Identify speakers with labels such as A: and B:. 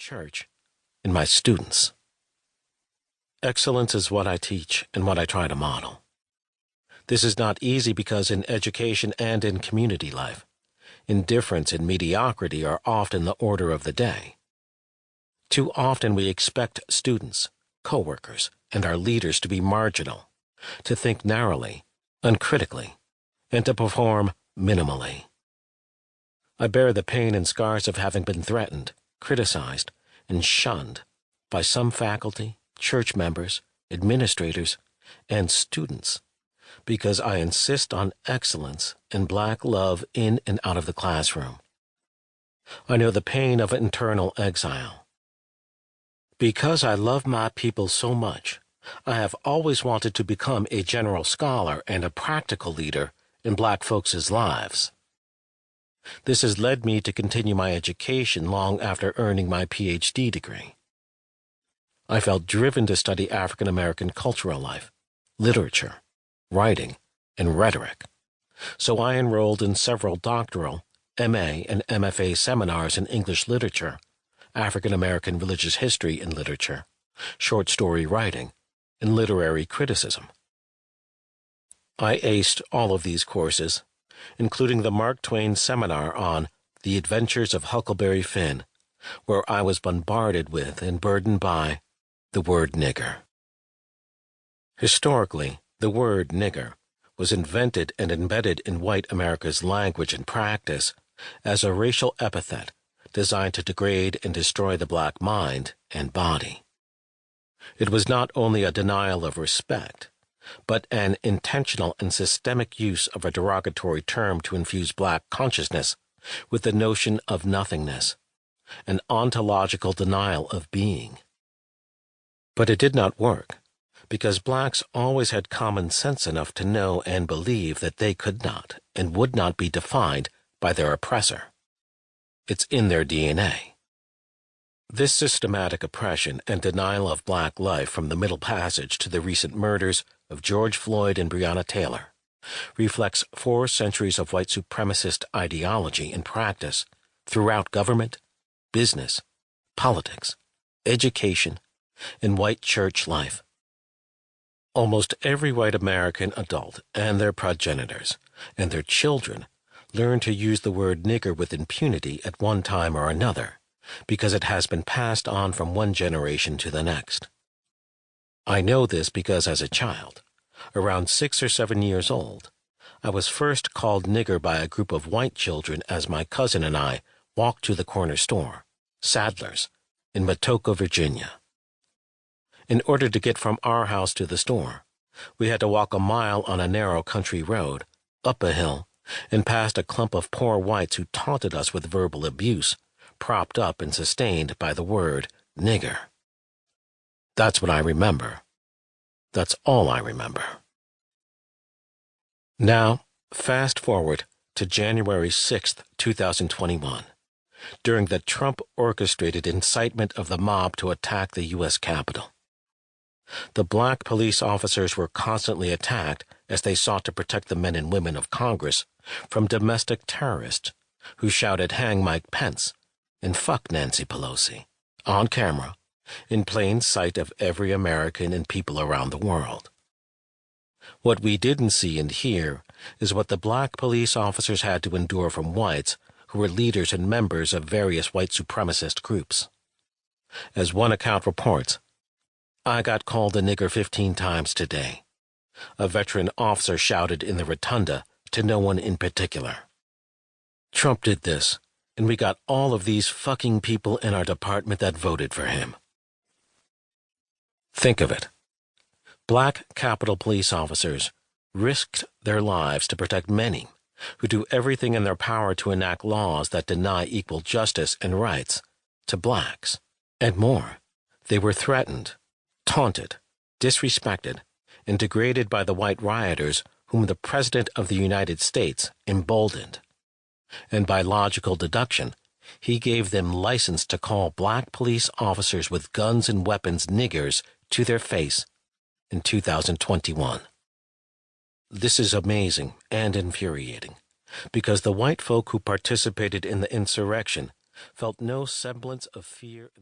A: church, in my students. Excellence is what I teach and what I try to model. This is not easy because in education and in community life, indifference and mediocrity are often the order of the day. Too often we expect students, co-workers, and our leaders to be marginal, to think narrowly, uncritically, and to perform minimally. I bear the pain and scars of having been threatened, criticized, and shunned by some faculty, church members, administrators, and students because I insist on excellence and Black love in and out of the classroom. I know the pain of internal exile. Because I love my people so much, I have always wanted to become a general scholar and a practical leader in Black folks' lives. This has led me to continue my education long after earning my PhD degree. I felt driven to study African American cultural life, literature, writing, and rhetoric, so I enrolled in several doctoral, MA and MFA seminars in English literature, African American religious history and literature, short story writing, and literary criticism. I aced all of these courses, including the Mark Twain seminar on The Adventures of Huckleberry Finn, where I was bombarded with and burdened by the word nigger. Historically, the word nigger was invented and embedded in white America's language and practice as a racial epithet designed to degrade and destroy the Black mind and body. It was not only a denial of respect, but an intentional and systemic use of a derogatory term to infuse Black consciousness with the notion of nothingness, an ontological denial of being. But it did not work, because Blacks always had common sense enough to know and believe that they could not and would not be defined by their oppressor. It's in their DNA. This systematic oppression and denial of Black life from the Middle Passage to the recent murders of George Floyd and Breonna Taylor reflects 4 centuries of white supremacist ideology and practice throughout government, business, politics, education, and white church life. Almost every white American adult and their progenitors and their children learn to use the word nigger with impunity at one time or another because it has been passed on from one generation to the next. I know this because as a child, around 6 or 7 years old, I was first called nigger by a group of white children as my cousin and I walked to the corner store, Sadler's, in Matoka, Virginia. In order to get from our house to the store, we had to walk a mile on a narrow country road, up a hill, and past a clump of poor whites who taunted us with verbal abuse, propped up and sustained by the word nigger. That's what I remember. That's all I remember. Now, fast forward to January 6, 2021, during the Trump-orchestrated incitement of the mob to attack the U.S. Capitol. The Black police officers were constantly attacked as they sought to protect the men and women of Congress from domestic terrorists who shouted "Hang Mike Pence" and "Fuck Nancy Pelosi" on camera, in plain sight of every American and people around the world. What we didn't see and hear is what the Black police officers had to endure from whites who were leaders and members of various white supremacist groups. As one account reports, "I got called a nigger 15 times today," a veteran officer shouted in the rotunda to no one in particular. Trump did this, and we got all of these fucking people in our department that voted for him. Think of it. Black Capitol police officers risked their lives to protect many who do everything in their power to enact laws that deny equal justice and rights to Blacks. And more, they were threatened, taunted, disrespected, and degraded by the white rioters whom the President of the United States emboldened. And by logical deduction, he gave them license to call Black police officers with guns and weapons niggers to their face in 2021. This is amazing and infuriating, because the white folk who participated in the insurrection felt no semblance of fear in the